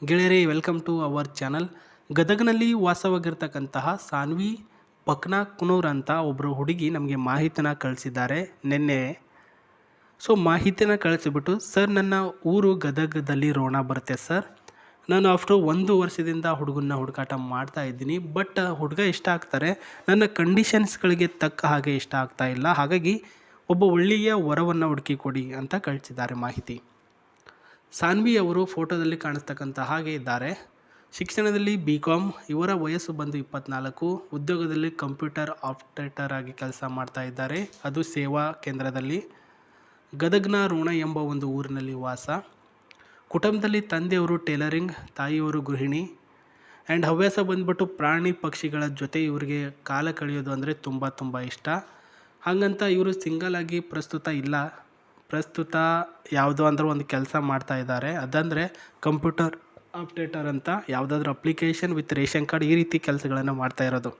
ಗೆಳೆಯರೇ, welcome to our channel. ಗದಗ್ನಲ್ಲಿ ವಾಸವಾಗಿರ್ತಕ್ಕಂತಹ ಸಾನ್ವಿ ಬಕ್ನಾಕುನೂರ್ ಅಂತ ಒಬ್ಬರು ಹುಡುಗಿ ನಮಗೆ ಮಾಹಿತಿನ ಕಳಿಸಿದ್ದಾರೆ ನಿನ್ನೆ. ಮಾಹಿತಿನ ಕಳಿಸಿಬಿಟ್ಟು, ಸರ್ ನನ್ನ ಊರು ಗದಗದಲ್ಲಿ ರೋಣ ಬರುತ್ತೆ ಸರ್. ನಾನು ಆಫ್ಟರ್ 1 ವರ್ಷದಿಂದ ಹುಡುಗನ್ನ ಹುಡುಕಾಟ ಮಾಡ್ತಾ ಇದ್ದೀನಿ. ಬಟ್ ಹುಡುಗ ಇಷ್ಟ ಆಗ್ತಾರೆ, ನನ್ನ ಕಂಡೀಷನ್ಸ್ಗಳಿಗೆ ತಕ್ಕ ಹಾಗೆ ಇಷ್ಟ ಆಗ್ತಾ ಇಲ್ಲ. ಹಾಗಾಗಿ ಒಬ್ಬ ಒಳ್ಳೆಯ ವರವನ್ನು ಹುಡುಕಿ ಕೊಡಿ ಅಂತ ಕಳಿಸಿದ್ದಾರೆ ಮಾಹಿತಿ. ಸಾನ್ವಿ ಅವರು ಫೋಟೋದಲ್ಲಿ ಕಾಣಿಸ್ತಕ್ಕಂಥ ಹಾಗೆ ಇದ್ದಾರೆ. ಶಿಕ್ಷಣದಲ್ಲಿ BCom, ಇವರ ವಯಸ್ಸು ಬಂದು 24, ಉದ್ಯೋಗದಲ್ಲಿ ಕಂಪ್ಯೂಟರ್ ಆಪರೇಟರ್ ಆಗಿ ಕೆಲಸ ಮಾಡ್ತಾ ಇದ್ದಾರೆ, ಅದು ಸೇವಾ ಕೇಂದ್ರದಲ್ಲಿ. ಗದಗ್ನ ರೋಣ ಎಂಬ ಒಂದು ಊರಿನಲ್ಲಿ ವಾಸ. ಕುಟುಂಬದಲ್ಲಿ ತಂದೆಯವರು ಟೇಲರಿಂಗ್, ತಾಯಿಯವರು ಗೃಹಿಣಿ. ಆ್ಯಂಡ್ ಹವ್ಯಾಸ ಬಂದ್ಬಿಟ್ಟು ಪ್ರಾಣಿ ಪಕ್ಷಿಗಳ ಜೊತೆ ಇವರಿಗೆ ಕಾಲ ಕಳೆಯೋದು ಅಂದರೆ ತುಂಬ ಇಷ್ಟ. ಹಾಗಂತ ಇವರು ಸಿಂಗಲ್ ಆಗಿ ಪ್ರಸ್ತುತ ಯಾವುದೋ ಅಂದ್ರೆ ಒಂದು ಕೆಲಸ ಮಾಡ್ತಾ ಇದ್ದಾರೆ. ಅದಂದರೆ ಕಂಪ್ಯೂಟರ್ ಆಪ್ರೇಟರ್ ಅಂತ, ಯಾವುದಾದ್ರೂ ಅಪ್ಲಿಕೇಶನ್ ವಿತ್ ರೇಷನ್ ಕಾರ್ಡ್, ಈ ರೀತಿ ಕೆಲಸಗಳನ್ನು ಮಾಡ್ತಾ ಇರೋದು.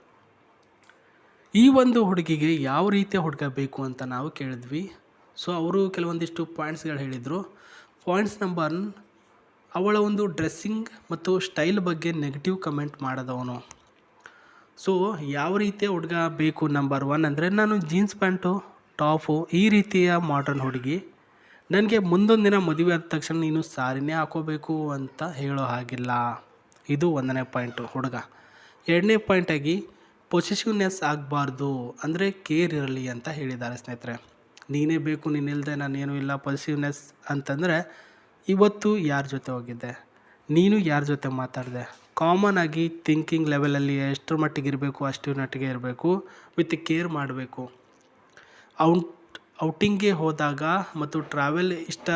ಈ ಒಂದು ಹುಡುಗಿಗೆ ಯಾವ ರೀತಿಯ ಹುಡುಗ ಬೇಕು ಅಂತ ನಾವು ಕೇಳಿದ್ವಿ. ಅವರು ಕೆಲವೊಂದಿಷ್ಟು ಪಾಯಿಂಟ್ಸ್ಗಳು ಹೇಳಿದರು. ಪಾಯಿಂಟ್ಸ್ ನಂಬರ್ 1, ಅವಳ ಒಂದು ಡ್ರೆಸ್ಸಿಂಗ್ ಮತ್ತು ಸ್ಟೈಲ್ ಬಗ್ಗೆ ನೆಗೆಟಿವ್ ಕಮೆಂಟ್ ಮಾಡೋದವನು. ಯಾವ ರೀತಿಯ ಹುಡುಗ ಬೇಕು ನಂಬರ್ 1 ಅಂದರೆ, ನಾನು ಜೀನ್ಸ್ ಪ್ಯಾಂಟು, ಟಾಪು, ಈ ರೀತಿಯ ಮಾಡ್ರನ್ ಹುಡುಗಿ. ನನಗೆ ಮುಂದೊಂದು ದಿನ ಮದುವೆ ಆದ ತಕ್ಷಣ ನೀನು ಸಾರಿನೇ ಹಾಕೋಬೇಕು ಅಂತ ಹೇಳೋ ಹಾಗಿಲ್ಲ. ಇದು 1ನೇ ಪಾಯಿಂಟು ಹುಡುಗ. 2ನೇ ಪಾಯಿಂಟಾಗಿ ಪೊಸೆಸಿವ್ನೆಸ್ ಆಗಬಾರ್ದು, ಅಂದರೆ ಕೇರ್ ಇರಲಿ ಅಂತ ಹೇಳಿದ್ದಾರೆ ಸ್ನೇಹಿತರೆ. ನೀನೇ ಬೇಕು, ನೀನಿಲ್ಲದೆ ನಾನೇನೂ ಇಲ್ಲ. ಪೊಸೆಸಿವ್ನೆಸ್ ಅಂತಂದರೆ, ಇವತ್ತು ಯಾರ ಜೊತೆ ಹೋಗಿದ್ದೆ, ನೀನು ಯಾರ ಜೊತೆ ಮಾತಾಡಿದೆ, ಕಾಮನ್ ಆಗಿ ಥಿಂಕಿಂಗ್ ಲೆವೆಲಲ್ಲಿ ಎಷ್ಟರ ಮಟ್ಟಿಗೆ ಇರಬೇಕು ಅಷ್ಟರ ಮಟ್ಟಿಗೆ ಇರಬೇಕು, ವಿತ್ ಕೇರ್ ಮಾಡಬೇಕು. ಔಟಿಂಗ್ಗೆ ಹೋದಾಗ ಮತ್ತು ಟ್ರಾವೆಲ್ ಇಷ್ಟ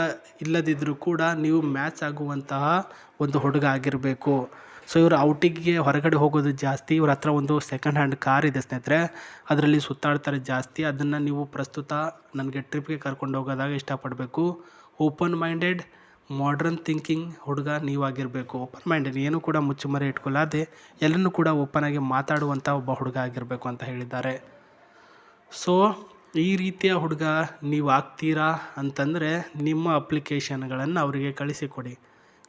ಇಲ್ಲದಿದ್ದರೂ ಕೂಡ ನೀವು ಮ್ಯಾಚ್ ಆಗುವಂತಹ ಒಂದು ಹುಡುಗ ಆಗಿರಬೇಕು. ಇವರು ಔಟಿಂಗ್ಗೆ ಹೊರಗಡೆ ಹೋಗೋದು ಜಾಸ್ತಿ. ಇವ್ರ ಹತ್ರ ಒಂದು ಸೆಕೆಂಡ್ ಹ್ಯಾಂಡ್ ಕಾರ್ ಇದೆ ಸ್ನೇಹಿತರೆ, ಅದರಲ್ಲಿ ಸುತ್ತಾಡ್ತಾರೆ ಜಾಸ್ತಿ. ಅದನ್ನು ನೀವು ಪ್ರಸ್ತುತ ನನಗೆ ಟ್ರಿಪ್ಗೆ ಕರ್ಕೊಂಡು ಹೋಗೋದಾಗ ಇಷ್ಟಪಡಬೇಕು. ಓಪನ್ ಮೈಂಡೆಡ್, ಮಾಡ್ರನ್ ಥಿಂಕಿಂಗ್ ಹುಡುಗ ನೀವಾಗಿರಬೇಕು. ಓಪನ್ ಮೈಂಡೆಡ್, ಏನೂ ಕೂಡ ಮುಚ್ಚುಮರೆ ಇಟ್ಕೊಳ್ಳಾದೆ ಎಲ್ಲನೂ ಕೂಡ ಓಪನ್ ಆಗಿ ಮಾತಾಡುವಂಥ ಒಬ್ಬ ಹುಡುಗ ಆಗಿರಬೇಕು ಅಂತ ಹೇಳಿದ್ದಾರೆ. ಈ ರೀತಿಯ ಹುಡುಗ ನೀವು ಆಗ್ತೀರಾ ಅಂತಂದರೆ ನಿಮ್ಮ ಅಪ್ಲಿಕೇಶನ್ಗಳನ್ನು ಅವರಿಗೆ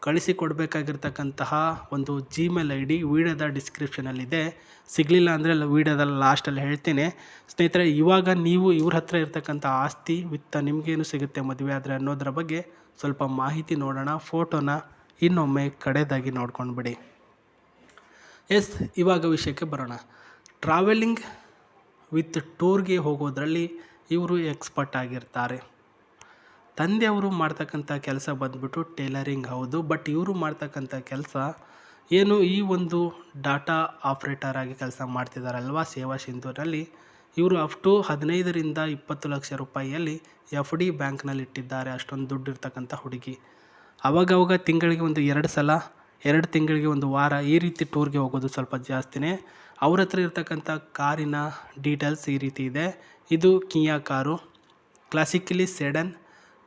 ಕಳಿಸಿಕೊಡ್ಬೇಕಾಗಿರ್ತಕ್ಕಂತಹ ಒಂದು Gmail ID ವೀಡಿಯೋದ ಡಿಸ್ಕ್ರಿಪ್ಷನಲ್ಲಿದೆ. ಸಿಗಲಿಲ್ಲ ಅಂದರೆ ವೀಡಿಯೋದ ಲಾಸ್ಟಲ್ಲಿ ಹೇಳ್ತೀನಿ ಸ್ನೇಹಿತರೆ. ಇವಾಗ ನೀವು ಇವ್ರ ಹತ್ರ ಇರ್ತಕ್ಕಂಥ ಆಸ್ತಿ ವಿತ್ ನಿಮಗೇನು ಸಿಗುತ್ತೆ ಮದುವೆ ಆದರೆ ಅನ್ನೋದರ ಬಗ್ಗೆ ಸ್ವಲ್ಪ ಮಾಹಿತಿ ನೋಡೋಣ. ಫೋಟೋನ ಇನ್ನೊಮ್ಮೆ ಕಡೆದಾಗಿ ನೋಡ್ಕೊಂಡು ಬಿಡಿ. ಇವಾಗ ವಿಷಯಕ್ಕೆ ಬರೋಣ. ಟ್ರಾವೆಲಿಂಗ್ ವಿತ್ ಟೂರ್ಗೆ ಹೋಗೋದ್ರಲ್ಲಿ ಇವರು ಎಕ್ಸ್ಪರ್ಟ್ ಆಗಿರ್ತಾರೆ. ತಂದೆಯವರು ಮಾಡ್ತಕ್ಕಂಥ ಕೆಲಸ ಬಂದ್ಬಿಟ್ಟು ಟೇಲರಿಂಗ್ ಹೌದು, ಬಟ್ ಇವರು ಮಾಡ್ತಕ್ಕಂಥ ಕೆಲಸ ಏನು, ಈ ಒಂದು ಡಾಟಾ ಆಪ್ರೇಟರ್ ಆಗಿ ಕೆಲಸ ಮಾಡ್ತಿದ್ದಾರಲ್ವ ಸೇವಾ ಸಿಂಧೂರಲ್ಲಿ. ಇವರು ಅಪ್ ಟು 15ರಿಂದ 20 ಲಕ್ಷ ರೂಪಾಯಿಯಲ್ಲಿ FD ಬ್ಯಾಂಕ್ನಲ್ಲಿ ಇಟ್ಟಿದ್ದಾರೆ. ಅಷ್ಟೊಂದು ದುಡ್ಡು ಇರ್ತಕ್ಕಂಥ ಹುಡುಗಿ. ಅವಾಗವಾಗ ತಿಂಗಳಿಗೆ ಒಂದು 2 ಸಲ, 2 ತಿಂಗಳಿಗೆ ಒಂದು ವಾರ, ಈ ರೀತಿ ಟೂರ್ಗೆ ಹೋಗೋದು ಸ್ವಲ್ಪ ಜಾಸ್ತಿನೇ. ಅವ್ರ ಹತ್ರ ಇರ್ತಕ್ಕಂಥ ಕಾರಿನ ಡೀಟೇಲ್ಸ್ ಈ ರೀತಿ ಇದೆ. ಇದು Kia car, classically sedan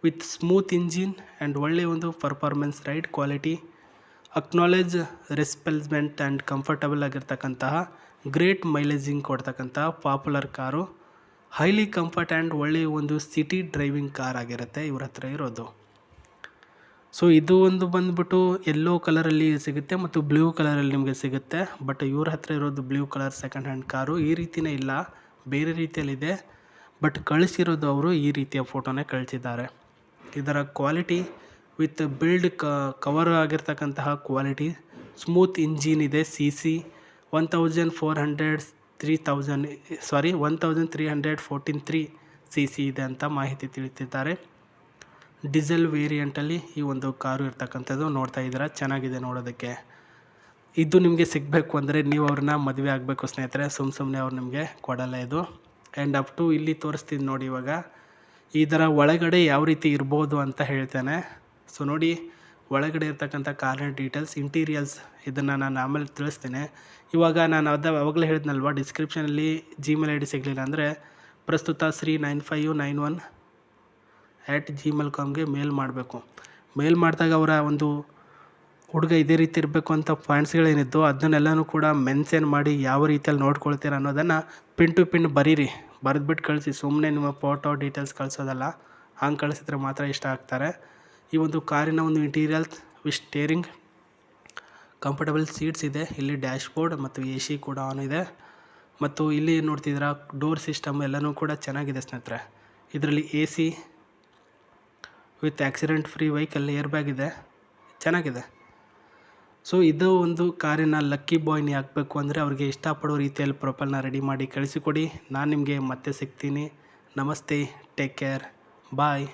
with smooth engine and ಒಳ್ಳೆಯ ಒಂದು ಪರ್ಫಾರ್ಮೆನ್ಸ್, ರೈಡ್ ಕ್ವಾಲಿಟಿ, ಅಕ್ನಾಲೇಜ್ ರೆಸ್ಪೆಲ್ಸ್ಮೆಂಟ್ ಆ್ಯಂಡ್ ಕಂಫರ್ಟಬಲ್ ಆಗಿರ್ತಕ್ಕಂತಹ, ಗ್ರೇಟ್ ಮೈಲೇಜಿಂಗ್ ಕೊಡ್ತಕ್ಕಂಥ popular car, highly comfort and ಒಳ್ಳೆಯ ಒಂದು ಸಿಟಿ ಡ್ರೈವಿಂಗ್ ಕಾರ್ ಆಗಿರುತ್ತೆ ಇವ್ರ ಹತ್ರ ಇರೋದು. ಇದು ಒಂದು ಬಂದ್ಬಿಟ್ಟು ಯೆಲ್ಲೋ ಕಲರಲ್ಲಿ ಸಿಗುತ್ತೆ ಮತ್ತು ಬ್ಲೂ ಕಲರಲ್ಲಿ ನಿಮಗೆ ಸಿಗುತ್ತೆ. ಬಟ್ ಇವ್ರ ಹತ್ರ ಇರೋದು blue colour second hand car. ಈ ರೀತಿಯೇ ಇಲ್ಲ, ಬೇರೆ ರೀತಿಯಲ್ಲಿದೆ. ಬಟ್ ಕಳಿಸಿರೋದು ಅವರು ಈ ರೀತಿಯ ಫೋಟೋನೇ ಕಳಿಸಿದ್ದಾರೆ. ಇದರ ಕ್ವಾಲಿಟಿ ವಿತ್ ಬಿಲ್ಡ್ ಕವರ್ ಆಗಿರ್ತಕ್ಕಂತಹ ಕ್ವಾಲಿಟಿ, ಸ್ಮೂತ್ ಇಂಜಿನ್ ಇದೆ. CC 1314 CC ಇದೆ ಅಂತ ಮಾಹಿತಿ ತಿಳಿಸಿದ್ದಾರೆ. ಡೀಸೆಲ್ ವೇರಿಯಂಟಲ್ಲಿ ಈ ಒಂದು ಕಾರು ಇರ್ತಕ್ಕಂಥದ್ದು ನೋಡ್ತಾ ಇದ್ದೀರಾ, ಚೆನ್ನಾಗಿದೆ ನೋಡೋದಕ್ಕೆ. ಇದು ನಿಮಗೆ ಸಿಗಬೇಕು ಅಂದರೆ ನೀವು ಅವ್ರನ್ನ ಮದುವೆ ಆಗಬೇಕು ಸ್ನೇಹಿತರೆ, ಸುಮ್ಮನೆ ಅವ್ರು ನಿಮಗೆ ಕೊಡಲ್ಲ ಇದು. ಆ್ಯಂಡ್ ಅಪ್ ಟು ಇಲ್ಲಿ ತೋರಿಸ್ತೀನಿ ನೋಡಿ. ಇವಾಗ ಇದರ ಒಳಗಡೆ ಯಾವ ರೀತಿ ಇರ್ಬೋದು ಅಂತ ಹೇಳ್ತೇನೆ. ನೋಡಿ, ಒಳಗಡೆ ಇರ್ತಕ್ಕಂಥ ಕಾರಿನ ಡೀಟೇಲ್ಸ್, ಇಂಟೀರಿಯಲ್ಸ್, ಇದನ್ನು ನಾನು ಆಮೇಲೆ ತಿಳಿಸ್ತೇನೆ. ಇವಾಗ ನಾನು ಅವಾಗಲೇ ಹೇಳಿದ್ನಲ್ವ, ಡಿಸ್ಕ್ರಿಪ್ಷನಲ್ಲಿ Gmail ID ಸಿಗಲಿಲ್ಲ ಅಂದರೆ ಪ್ರಸ್ತುತ 39591@gmail.comಗೆ ಮೇಲ್ ಮಾಡಬೇಕು. ಮೇಲ್ ಮಾಡಿದಾಗ ಅವರ ಒಂದು ಹುಡುಗ ಇದೇ ರೀತಿ ಇರಬೇಕು ಅಂತ ಪಾಯಿಂಟ್ಸ್ಗಳೇನಿದ್ದು ಅದನ್ನೆಲ್ಲನೂ ಕೂಡ ಮೆನ್ಷನ್ ಮಾಡಿ ಯಾವ ರೀತಿಯಲ್ಲಿ ನೋಡ್ಕೊಳ್ತೀರ ಅನ್ನೋದನ್ನು ಪಿನ್ ಟು ಪಿನ್ ಬರೀರಿ. ಬರೆದ್ಬಿಟ್ಟು ಕಳಿಸಿ, ಸುಮ್ಮನೆ ನಿಮ್ಮ ಫೋಟೋ ಡೀಟೇಲ್ಸ್ ಕಳಿಸೋದಲ್ಲ. ಹಂಗೆ ಕಳಿಸಿದ್ರೆ ಮಾತ್ರ ಇಷ್ಟ ಆಗ್ತಾರೆ. ಈ ಒಂದು ಕಾರಿನ ಒಂದು interiors with steering, comfortable seats ಇದೆ. ಇಲ್ಲಿ ಡ್ಯಾಶ್ಬೋರ್ಡ್ ಮತ್ತು ಎ ಸಿ ಕೂಡ ಆನ್ ಇದೆ. ಮತ್ತು ಇಲ್ಲಿ ನೋಡ್ತಿದ್ದೀರಾ ಡೋರ್ ಸಿಸ್ಟಮ್ ಎಲ್ಲನೂ ಕೂಡ ಚೆನ್ನಾಗಿದೆ ಸ್ನೇಹಿತರೆ. ಇದರಲ್ಲಿ A C with accident free vehicle, air bag ಇದೆ, ಚೆನ್ನಾಗಿದೆ. ಸೊ ಇದು ಒಂದು ಕಾರಿನ ಲಕ್ಕಿ ಬಾಯ್ನಿ ಆಗಬೇಕು ಅಂದರೆ ಅವ್ರಿಗೆ ಇಷ್ಟಪಡೋ ರೀತಿಯಲ್ಲಿ ಪ್ರೊಫೈಲ್ನ ರೆಡಿ ಮಾಡಿ ಕಳಿಸಿಕೊಡಿ. ನಾನು ನಿಮಗೆ ಮತ್ತೆ ಸಿಗ್ತೀನಿ. ನಮಸ್ತೆ, ಟೇಕ್ ಕೇರ್, ಬಾಯ್.